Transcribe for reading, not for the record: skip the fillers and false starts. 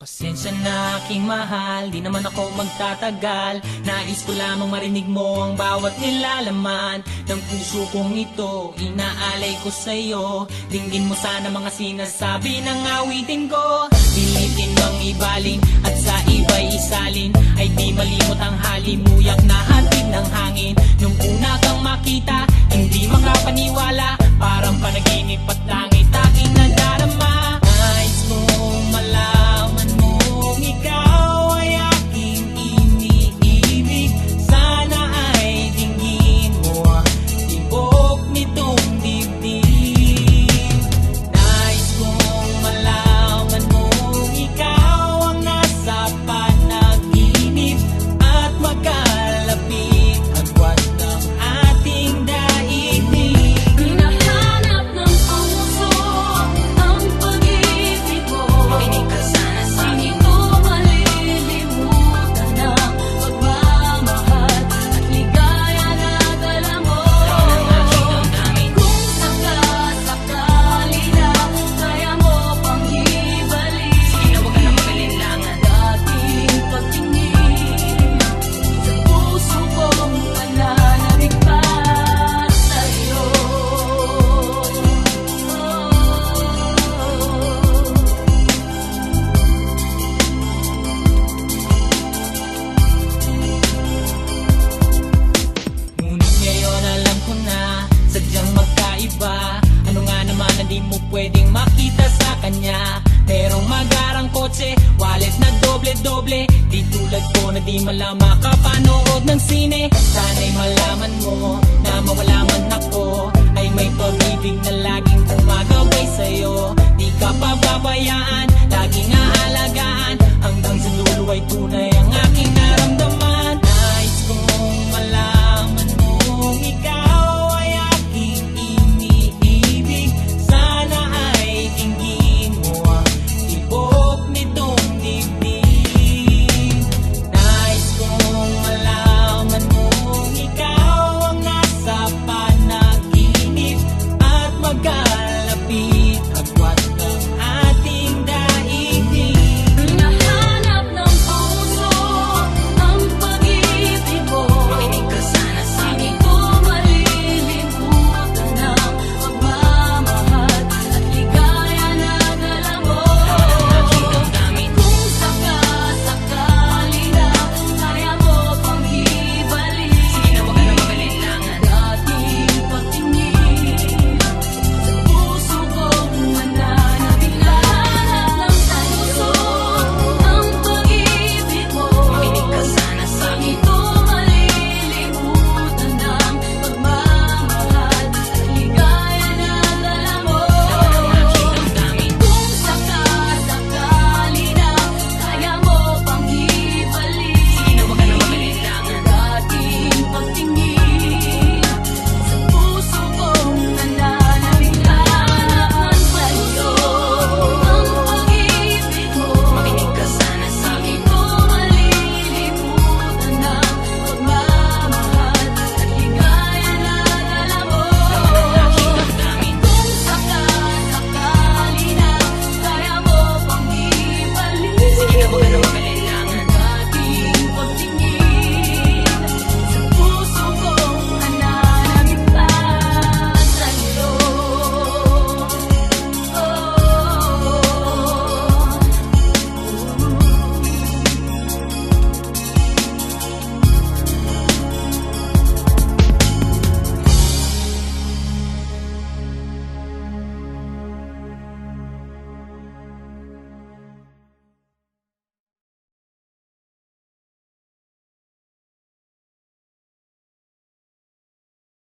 Pasensya na aking mahal, di naman ako magtatagal. Nais ko lamang marinig mo ang bawat nilalaman ng puso kong ito, inaalay ko sa'yo. Dinggin mo sana mga sinasabi ng awitin ko. Pilitin mang ibaling at sa iba'y isalin, ay di malimot ang halimuyak na hatid ng hangin. Nung una kang makita, hindi makapaniwala, parang panaginip at langit aking nadarama. Nais kong malaman mong ikaw ay aking iniibig. Sana ay dinggin mo ang tibok nitong dibdib. Nais kong malaman mong ikaw ang nasa panaginip at magkalapit agwat ng ating daigdig. Hinahanap ng puso ang pag-ibig mo. Makinig ka sana sa Hindi akin. ko malilimutan ang pagmamahal at ligaya na dala mo. Kung sakasakali na kaya mo pang ibalik Huwag ka na mag-alinlangan. dating pagtingin sa puso kong pananabik pa sa'yo. Ngunit ngayon alam ko na sadyang magkaiba. Ano nga naman na di mo pwedeng makita sa kanya? Merong magarang kotse, wallet na doble-doble, di tulad ko na di malang makapanood ng sine. Sana'y malaman mo na mawala man ako, ay may pag-ibig na laging gumagabay sa'yo. Di ka pababayaan, laging